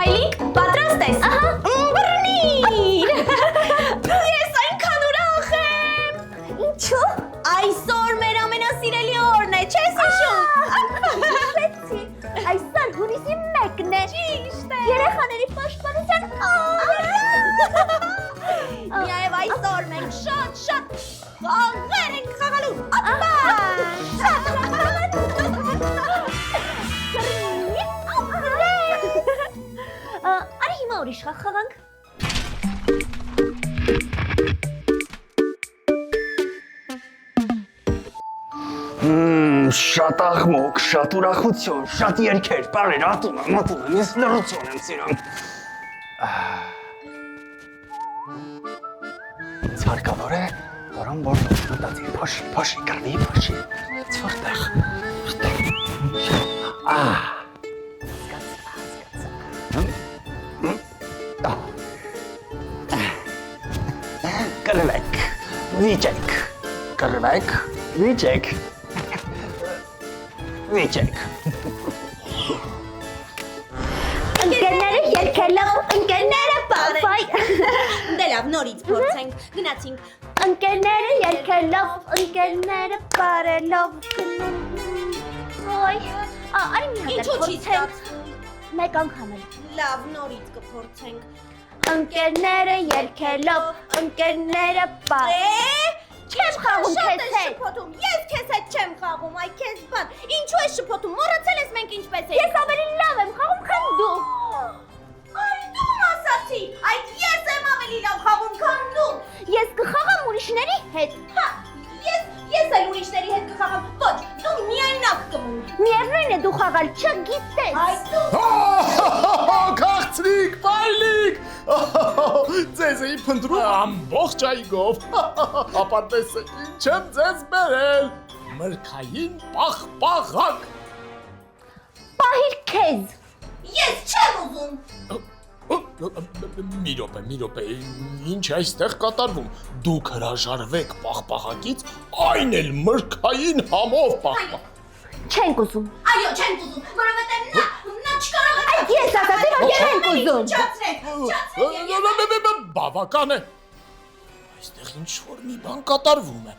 Հայլիկ, պատրաստ ես։ Ահա, բռնիր։ Ես այնքան ուրախ եմ։ Ինչու՞։ Այսօր մեր ամենասիրելի օրն է, չես հիշում։ Հիշեցի։ Այսօր հունիսի 1-ն է։ Ճիշտ է։ Երեխաների պաշտպանության օրը։ Միայն այսօր մենք շատ խաղեր ենք խաղալու։ Ապա։ Արի հիմա ուրիշ խաղ խաղանք։ Շատ աղմուկ, շատ ուրախություն, շատ երգեր, պարեր, ատում եմ, ես լռություն եմ սիրում։ Ինձ հարկավոր է, որոն որ մտածի, փոշի, կրվի, փոշի, ինձ որտեղ, կրվեք, վիճեք, կրվեք, վիճեք, վիճեք։ Ընկերները երգելով, ընկերները պարվայ։ Դե լավ, նորից փորձենք, գնացինք։ Ընկերները երգելով, ընկերները պարելով գնում։ Ոյ, արի մի հատ Ինչու չի փորձենք։ Մեկ անգամ էլ։ Լավ, նորից կփորձենք։ Ընկերները երգելով, ընկերները պարելով։ Չեմ խաղում քեզ հետ։ Շփոթում, ես քեզ հետ չեմ խաղում, այ քեզ բան։ Ինչու ես շփոթում, մոռացել ես մենք ինչպես ենք։ Ես ավելի լավ եմ խաղում, քան դու։ Այ դու ասացի, այդ ես եմ ավելի լավ խաղում, քան դու։ Ես կխաղամ ուրիշների հետ։ Հա, ես էլ ուրիշների հետ կխաղամ։ Ոչ, դու միայնակ կմնի։ Միևնույն է դու խաղալ չգիտես։ Այ դու։ Քաղցրիկ, պայլիկ։ Ձեզ էի փնտրում ամբողջ այգով։ Ապա տեսեք ինչ եմ ձեզ բերել։ Մրգային պաղպաղակ։ Պահիր քեզ։ Ես չեմ ուզում։ Մի րոպե, ինչ այստեղ կատարվում։ Դուք հրաժարվեք պաղպաղակից, այն էլ մրգային համով պաղպաղ։ Չենք ուզում։ Այո, չեմ ուզում, որովհետև նա չկարող է։ Այդ ես ասացի, որ չենք ուզում։ Չացրեք։ Բավական է։ Այստեղ ինչ-որ մի բան կատարվում է։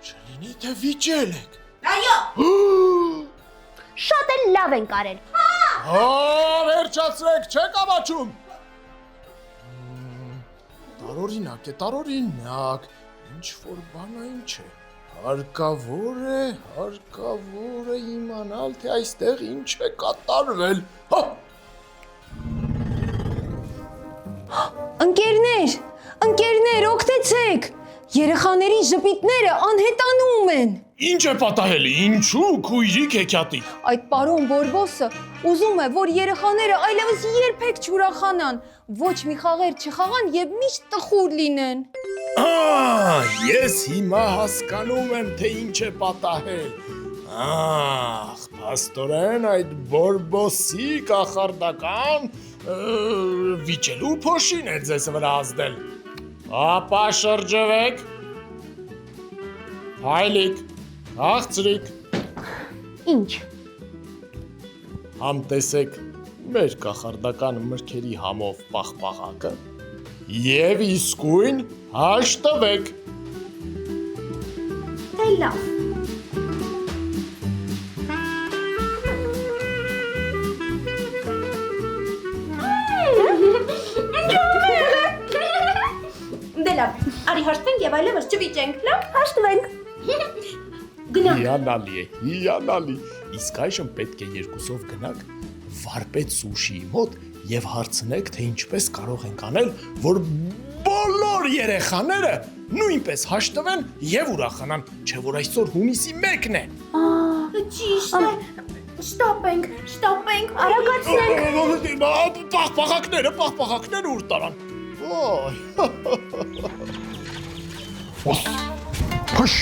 Չլինի թե վիճել եք։ Այո։ Շատ էլ լավ են կարել։ Վերջացրեք, չեք ամաչում։ Տարօրինակ, ինչ-որ բան այն չէ։ Հարկավոր է իմանալ, թե այստեղ ինչ է կատարվել։ Ընկերներ, օգնեցեք։ Երեխաների ժպիտները անհետանում են։ Ինչ է պատահելի, ինչու քույրիկ հեքիաթի։ Այդ պարոն Բորբոսը ուզում է, որ երեխաները այլևս երբեք չուրախանան, ոչ մի խաղեր չխաղան եւ միշտ տխուր լինեն։ Ես հիմա հասկանում եմ, թե ինչ է պատահել։ Փաստորեն այդ Բորբոսի կախարդական վիճելու փոշին է ձեզ վրա ազդել։ Ապա շրջվեք։ Հայլիկ, քաղցրիկ։ Ինչ։ Համտեսեք մեր կախարդական մրգերի համով պաղպաղակը եւ իսկույն հաշտվեք։ Դե լավ։ Դե լավ, արի հաշտվենք եւ այլևս չվիճենք, լավ։ Հաշտվենք։ Գնանք։ Հիանալի։ Իսկ այժմ պետք է երկուսով գնանք վարպետ Սուշիի մոտ եւ հարցնեք, թե ինչպես կարող ենք անել, որ բոլոր երեխաները նույնպես հաշտվեն եւ ուրախանան, չէ՞ որ այսօր հունիսի 1-ն է։ Ճիշտ է։ Շտապենք, Արագացնենք։ Պաղպաղակները ուր տարան։ Ոյ։ Հուշ։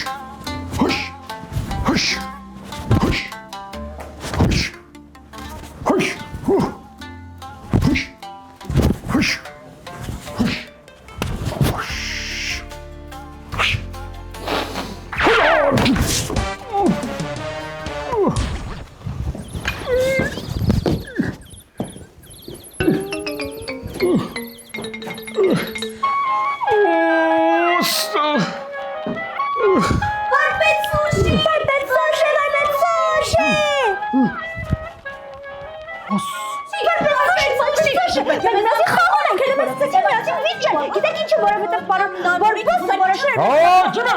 Ինչը որովհետև պարոն Բարբոսը որոշել է։ Աջնա։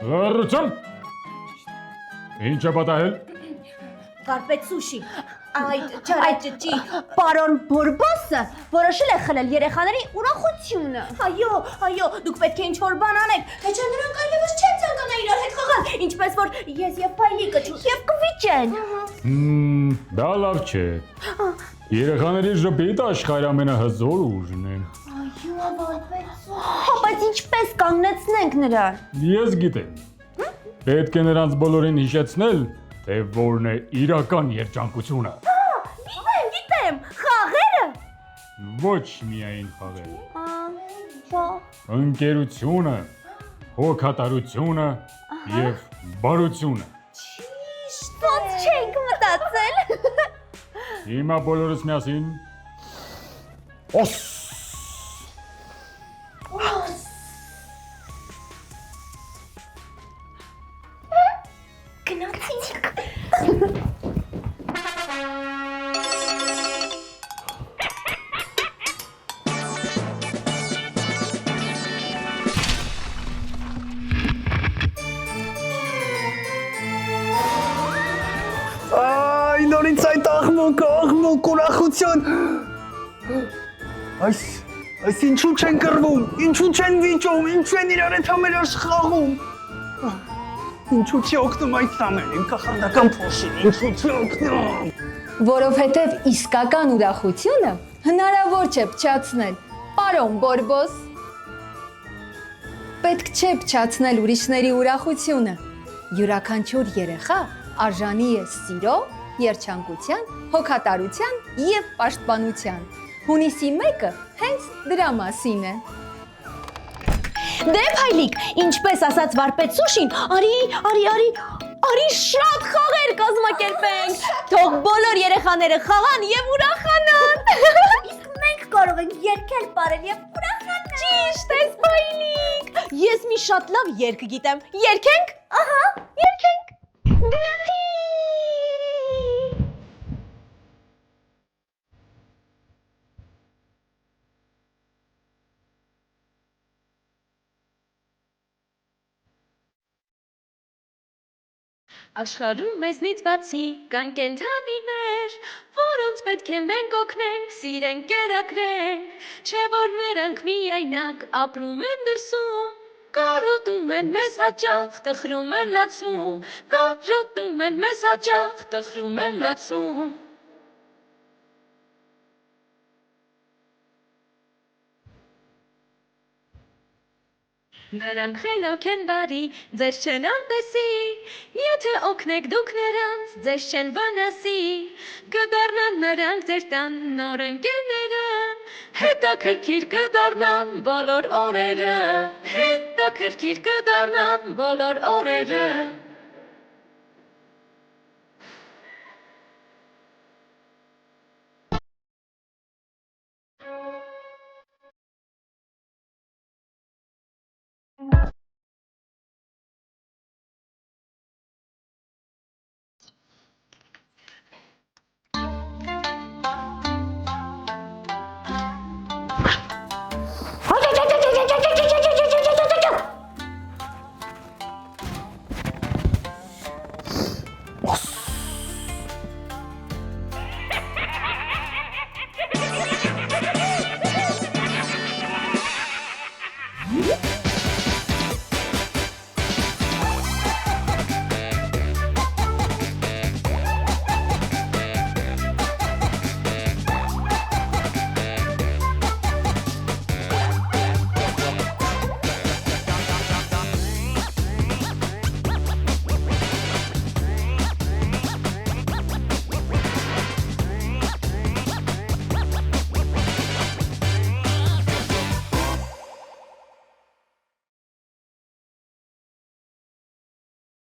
Լրացում։ Ինչ է պատահել։ Վարպետ սուշի։ Այդ ճի։ Պարոն Բարբոսը որոշել է խլել երեխաների ուրախությունը։ Այո, դուք պետք է ինչ-որ բան անեք, թե չէ նրանք այլևս չեն ցանկանա իրար հետ խաղալ, ինչպես որ ես եւ Փայլիկը Եվ կվիճեն։ Դա լավ չէ։ Երեխաների ժպիտ աշխարհի ամենահզոր ուժն է։ Հա, բայց ինչպես կանգնեցնենք նրան։ Ես գիտեմ։ Պետք է նրանց բոլորին հիշեցնել, թե որն է իրական երջանկությունը։ Գիտեմ, խաղերը։ Ոչ միայն խաղերը։ Ընկերությունը, հոգատարությունը եւ բարությունը։ Ոնց չենք մտածել։ Հիմա բոլորս միասին։ Օս։ Այ նորից այդ աղմուկ, ուրախություն։ Այս ինչու չեն կռվում, ինչու չեն վիճում, ինչու են իրար հետ համերաշխ խաղում։ Ինչու չի օգնում այդ ամենին կախարդական փոշին, ինչու չի օգնում։ Որովհետև իսկական ուրախությունը հնարավոր չէ փչացնել։ Պարոն Բարբոս, պետք չէ փչացնել ուրիշների ուրախությունը։ Յուրաքանչյուր երեխա արժանի է սիրո, երջանկության, հոգատարության եւ պաշտպանության։ Հունիսի 1-ը հենց դրա մասին է։ Դե Փայլիկ, ինչպես ասաց Վարպետ սուշին, արի շատ խաղեր կազմակերպենք։ Թող բոլոր երեխաները խաղան եւ ուրախանան։ Իսկ մենք կարող ենք երգել, ապրել եւ ուրախանալ։ Ճիշտ ես, Փայլիկ։ Ես մի շատ լավ երգ գիտեմ։ Երգենք։ Ահա, երգենք։ Աշխարհում մեզնից բացի կան կենդանիներ, որոնց պետք է մենք օգնենք, սիրենք, կերակրենք, չէ որ նրանք միայնակ ապրում են դրսում, կարոտում են մեզ հաճախ, տխրում են լացում, կարոտում են մեզ հաճախ, տխրում են լացում։ Նրանք խելոք են բարի, ձեզ չեն անտեսի, եթե օգնեք դուք նրանց, ձեզ չեն վնասի, կդառնան նրանք ձեր տան նոր ընկերները, հետաքրքիր կդառնան բոլոր օրերը, հետաքրքիր կդառնան բոլոր օրերը։